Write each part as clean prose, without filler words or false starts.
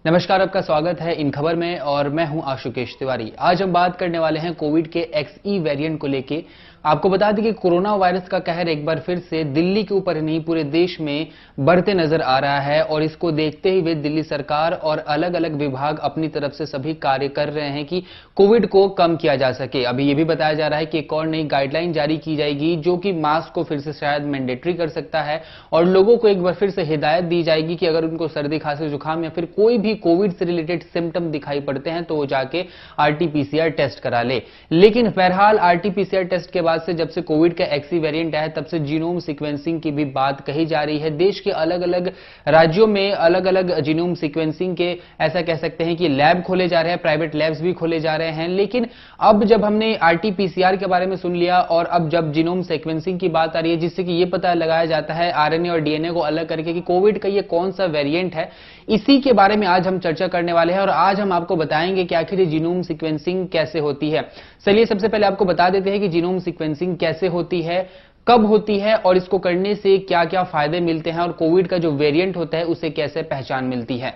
नमस्कार, आपका स्वागत है इन खबर में और मैं हूं आशुकेश तिवारी। आज हम बात करने वाले हैं कोविड के एक्सई वेरिएंट को लेके। आपको बता दें कि कोरोना वायरस का कहर एक बार फिर से दिल्ली के ऊपर नहीं पूरे देश में बढ़ते नजर आ रहा है और इसको देखते हुए दिल्ली सरकार और अलग अलग विभाग अपनी तरफ से सभी कार्य कर रहे हैं कि कोविड को कम किया जा सके। अभी यह भी बताया जा रहा है कि एक और नई गाइडलाइन जारी की जाएगी जो कि मास्क को फिर से शायद मैंडेटरी कर सकता है और लोगों को एक बार फिर से हिदायत दी जाएगी कि अगर उनको सर्दी खांसी जुकाम या फिर कोई भी कोविड से रिलेटेड सिम्टम दिखाई पड़ते हैं तो वो जाके आरटीपीसीआर टेस्ट करा ले। लेकिन बहरहाल आरटीपीसीआर टेस्ट के बाद से जब से कोविड का एक्सी वेरिएंट आया तब से जीनोम सीक्वेंसिंग की भी बात कही जा रही है। देश के अलग अलग राज्यों में अलग अलग जीनोम सीक्वेंसिंग के ऐसा कह सकते हैं कि लैब खोले जा रहे हैं, प्राइवेट लैब्स भी खोले जा रहे हैं। लेकिन अब जब हमने आरटीपीसीआर के बारे में सुन लिया और अब जब जीनोम सीक्वेंसिंग की बात आ रही है जिससे कि यह पता लगाया जाता है आरएनए और डीएनए को अलग करके कि कोविड का ये कौन सा वेरिएंट है, इसी के बारे में आज हम चर्चा करने वाले हैं और आज हम आपको बताएंगे कि आखिर जीनोम सीक्वेंसिंग कैसे होती है। चलिए सबसे पहले आपको बता देते हैं कि जीनोम सीक्वेंसिंग कैसे होती है, कब होती है और इसको करने से क्या क्या फायदे मिलते हैं और कोविड का जो वेरिएंट होता है उसे कैसे पहचान मिलती है।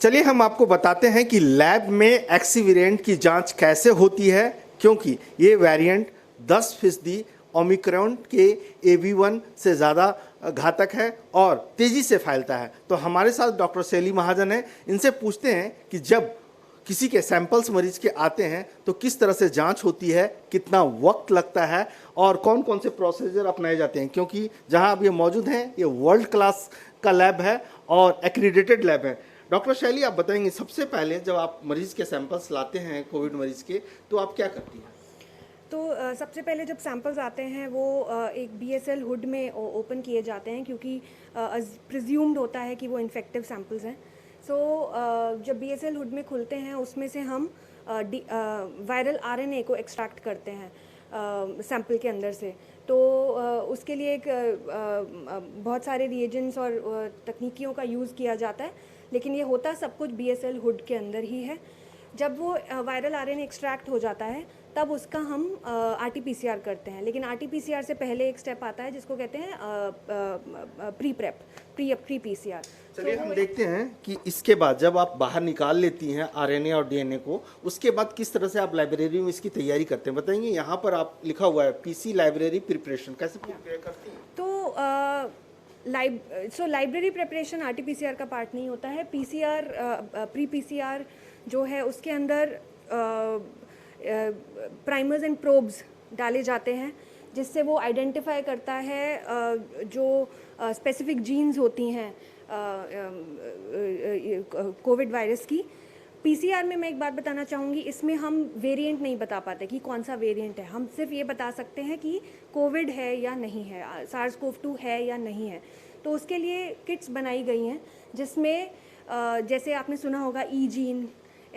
चलिए हम आपको बताते हैं कि लैब में एक्सी वेरिएंट की जांच कैसे होती है, क्योंकि ये वेरिएंट 10% ओमिक्रॉन के AV1 से ज़्यादा घातक है और तेज़ी से फैलता है। तो हमारे साथ डॉक्टर शैली महाजन हैं, इनसे पूछते हैं कि जब किसी के सैंपल्स मरीज के आते हैं तो किस तरह से जांच होती है, कितना वक्त लगता है और कौन कौन से प्रोसीजर अपनाए जाते हैं, क्योंकि जहां अब ये मौजूद हैं ये वर्ल्ड क्लास का लैब है और एक्रीडेटेड लैब है। डॉक्टर शैली, आप बताएंगे सबसे पहले जब आप मरीज के सैंपल्स लाते हैं कोविड मरीज के तो आप क्या करती हैं? तो सबसे पहले जब सैंपल्स आते हैं वो एक BSL हुड में ओपन किए जाते हैं, क्योंकि प्रिज्यूम्ड होता है कि वो इन्फेक्टिव सैंपल्स हैं। सो जब BSL हुड में खुलते हैं उसमें से हम वायरल RNA को एक्सट्रैक्ट करते हैं सैंपल के अंदर से। तो उसके लिए एक बहुत सारे रिएजेंट्स और तकनीकियों का यूज़ किया जाता है, लेकिन ये होता सब कुछ BSL हुड के अंदर ही है। जब वो वायरल RNA एक्सट्रैक्ट हो जाता है तब उसका हम RT-PCR करते हैं, लेकिन RT-PCR से पहले एक स्टेप आता है जिसको कहते हैं प्री PCR। चलिए हम देखते हैं कि इसके बाद जब आप बाहर निकाल लेती हैं RNA और DNA को, उसके बाद किस तरह से आप लाइब्रेरी में इसकी तैयारी करते हैं, बताएंगे? यहाँ पर आप लिखा हुआ है PC लाइब्रेरी प्रिपरेशन, कैसे प्रिपेयर करती हैं? तो लाइब्रेरी प्रिपरेशन RT-PCR का पार्ट नहीं होता है। प्री PCR जो है उसके अंदर प्राइमर्स एंड प्रोब्स डाले जाते हैं जिससे वो आइडेंटिफाई करता है जो स्पेसिफिक जीन्स होती हैं कोविड वायरस की। PCR में मैं एक बात बताना चाहूँगी, इसमें हम वेरिएंट नहीं बता पाते कि कौन सा वेरिएंट है। हम सिर्फ ये बता सकते हैं कि कोविड है या नहीं है, SARS-CoV-2 है या नहीं है। तो उसके लिए किट्स बनाई गई हैं जिसमें जैसे आपने सुना होगा E gene,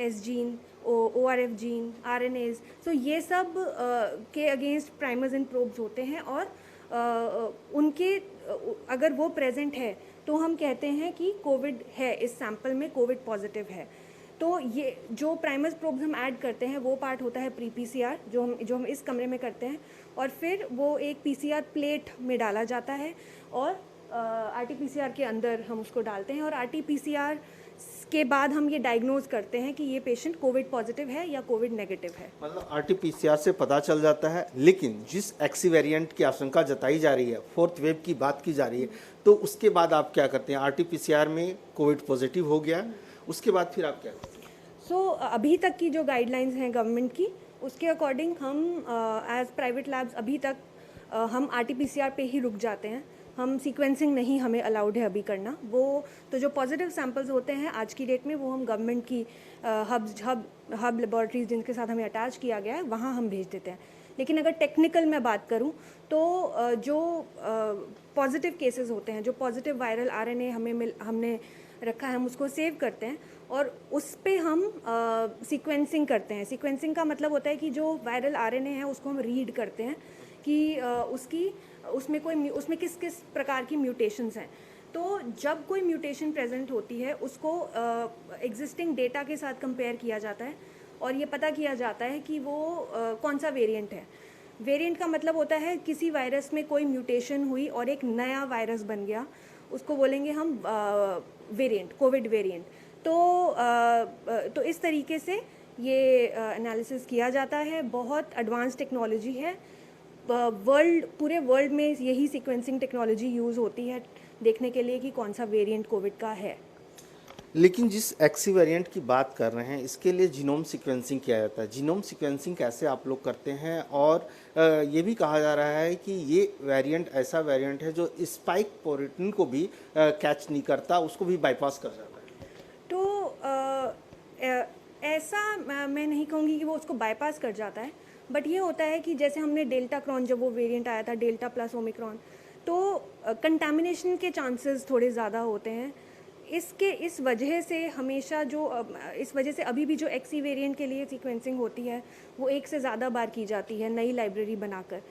S gene, ORF gene, RNAs, तो ये सब के अगेंस्ट प्राइमर्स एंड प्रोब्स होते हैं और उनके अगर वो प्रेजेंट है तो हम कहते हैं कि कोविड है, इस सैंपल में कोविड पॉजिटिव है। तो ये जो प्राइमर्स प्रोब्स हम ऐड करते हैं वो पार्ट होता है प्री PCR जो हम इस कमरे में करते हैं, और फिर वो एक PCR प्लेट में डाला जाता है और RT-PCR के अंदर हम उसको डालते हैं और RT-PCR के बाद हम ये डायग्नोज करते हैं कि ये पेशेंट कोविड पॉजिटिव है या कोविड नेगेटिव है। मतलब RT-PCR से पता चल जाता है, लेकिन जिस एक्सी वेरिएंट की आशंका जताई जा रही है, फोर्थ वेव की बात की जा रही है, तो उसके बाद आप क्या करते हैं? RT-PCR में कोविड पॉजिटिव हो गया, उसके बाद फिर आप क्या करते हैं? अभी तक की जो गाइडलाइंस हैं गवर्नमेंट की, उसके अकॉर्डिंग हम एज प्राइवेट लैब्स अभी तक हम RT-PCR पे ही रुक जाते हैं। हम सीक्वेंसिंग नहीं हमें अलाउड है अभी करना। वो तो जो पॉजिटिव सैंपल्स होते हैं आज की डेट में वो हम गवर्नमेंट की हब लेबॉरेटरीज जिनके साथ हमें अटैच किया गया है वहाँ हम भेज देते हैं। लेकिन अगर टेक्निकल मैं बात करूँ तो जो पॉजिटिव केसेस होते हैं, जो पॉजिटिव वायरल RNA हमने रखा है, हम उसको सेव करते हैं और उस पे हम सीक्वेंसिंग करते हैं। सीक्वेंसिंग का मतलब होता है कि जो वायरल RNA है उसको हम रीड करते हैं कि उसमें किस किस प्रकार की म्यूटेशंस हैं। तो जब कोई म्यूटेशन प्रेजेंट होती है उसको एग्जिस्टिंग डेटा के साथ कंपेयर किया जाता है और ये पता किया जाता है कि वो कौन सा वेरिएंट है। वेरिएंट का मतलब होता है किसी वायरस में कोई म्यूटेशन हुई और एक नया वायरस बन गया उसको बोलेंगे हम वेरिएंट, कोविड वेरिएंट। तो इस तरीके से ये एनालिसिस किया जाता है। बहुत एडवांस टेक्नोलॉजी है, पूरे वर्ल्ड में यही सीक्वेंसिंग टेक्नोलॉजी यूज़ होती है देखने के लिए कि कौन सा वेरिएंट कोविड का है। लेकिन जिस एक्सी वेरिएंट की बात कर रहे हैं इसके लिए जीनोम सीक्वेंसिंग किया जाता है। जीनोम सीक्वेंसिंग कैसे आप लोग करते हैं? और ये भी कहा जा रहा है कि ये वेरिएंट ऐसा वेरिएंट है जो स्पाइक प्रोटीन को भी कैच नहीं करता, उसको भी बाईपास कर जाता है। तो ऐसा मैं नहीं कहूँगी कि वो उसको बाईपास कर जाता है, बट ये होता है कि जैसे हमने डेल्टा क्रॉन, जब वो वेरिएंट आया था डेल्टा प्लस ओमिक्रॉन, तो कंटामिनेशन के चांसेस थोड़े ज़्यादा होते हैं। इस वजह से हमेशा इस वजह से अभी भी जो एक्सी वेरिएंट के लिए सीक्वेंसिंग होती है वो एक से ज़्यादा बार की जाती है नई लाइब्रेरी बनाकर,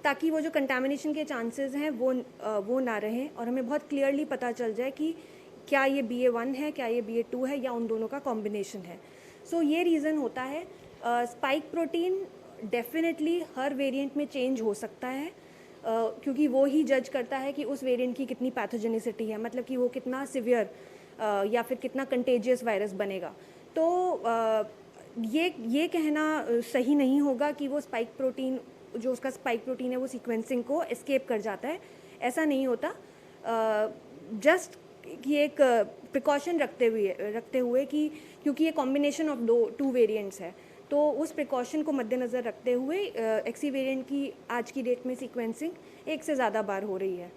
ताकि वो जो कंटामिनेशन के चांसेस हैं वो ना रहें और हमें बहुत क्लियरली पता चल जाए कि क्या ये BA.1 है, क्या ये BA.2 है, या उन दोनों का कॉम्बिनेशन है। सो ये रीज़न होता है। स्पाइक प्रोटीन डेफिनेटली हर वेरिएंट में चेंज हो सकता है, क्योंकि वो ही जज करता है कि उस वेरिएंट की कितनी पैथोजेनिसिटी है, मतलब कि वो कितना सिवियर या फिर कितना कंटेजियस वायरस बनेगा। तो ये कहना सही नहीं होगा कि वो स्पाइक प्रोटीन, जो उसका स्पाइक प्रोटीन है वो सीक्वेंसिंग को एस्केप कर जाता है, ऐसा नहीं होता। जस्ट कि एक प्रिकॉशन रखते हुए कि क्योंकि ये कॉम्बिनेशन ऑफ टू वेरिएंट्स है, तो उस प्रिकॉशन को मद्देनज़र रखते हुए एक्सी वेरिएंट की आज की डेट में सीक्वेंसिंग एक से ज़्यादा बार हो रही है।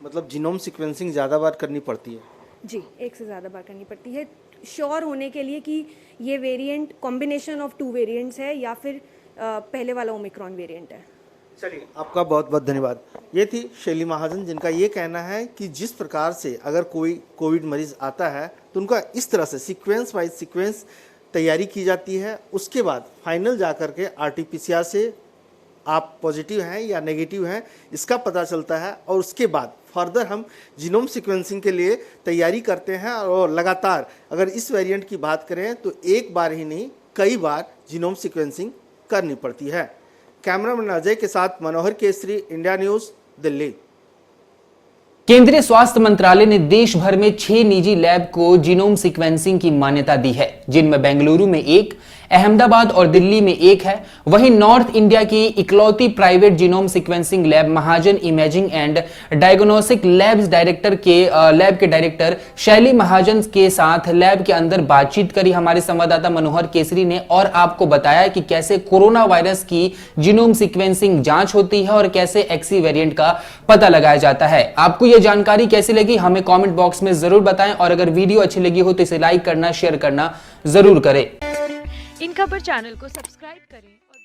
मतलब जीनोम सीक्वेंसिंग ज़्यादा बार करनी पड़ती है? जी, एक से ज़्यादा बार करनी पड़ती है, श्योर होने के लिए कि ये variant combination of to variants है या फिर पहले वाला ओमिक्रॉन वेरिएंट है। चलिए, आपका बहुत बहुत धन्यवाद। ये थी शैली महाजन, जिनका ये कहना है कि जिस प्रकार से अगर कोई कोविड मरीज आता है तो उनका इस तरह से सीक्वेंस वाइज सीक्वेंस तैयारी की जाती है। उसके बाद फाइनल जाकर के RT-PCR से आप पॉजिटिव हैं या नेगेटिव हैं इसका पता चलता है, और उसके बाद फर्दर हम जीनोम सीक्वेंसिंग के लिए तैयारी करते हैं। और लगातार अगर इस वेरिएंट की बात करें तो एक बार ही नहीं, कई बार जीनोम सीक्वेंसिंग करनी पड़ती है। कैमरामैन अजय के साथ मनोहर केसरी, इंडिया न्यूज़, दिल्ली। केंद्रीय स्वास्थ्य मंत्रालय ने देश भर में 6 निजी लैब को जीनोम सीक्वेंसिंग की मान्यता दी है, जिनमें बेंगलुरु में 1, अहमदाबाद और दिल्ली में 1 है। वहीं नॉर्थ इंडिया की इकलौती private genome sequencing lab Mahajan imaging and diagnostic labs lab के डायरेक्टर शैली महाजन के साथ लैब के अंदर बातचीत करी हमारे संवाददाता मनोहर केसरी ने, और आपको बताया कि कैसे कोरोना वायरस की जीनोम सीक्वेंसिंग जांच होती है और कैसे एक्सी वेरिएंट का पता लगाया जाता है। आपको यह जानकारी कैसी लगी हमें कमेंट बॉक्स में जरूर बताएं, और अगर वीडियो अच्छी लगी हो तो इसे लाइक करना, शेयर करना जरूर करें। इन खबर चैनल को सब्सक्राइब करें और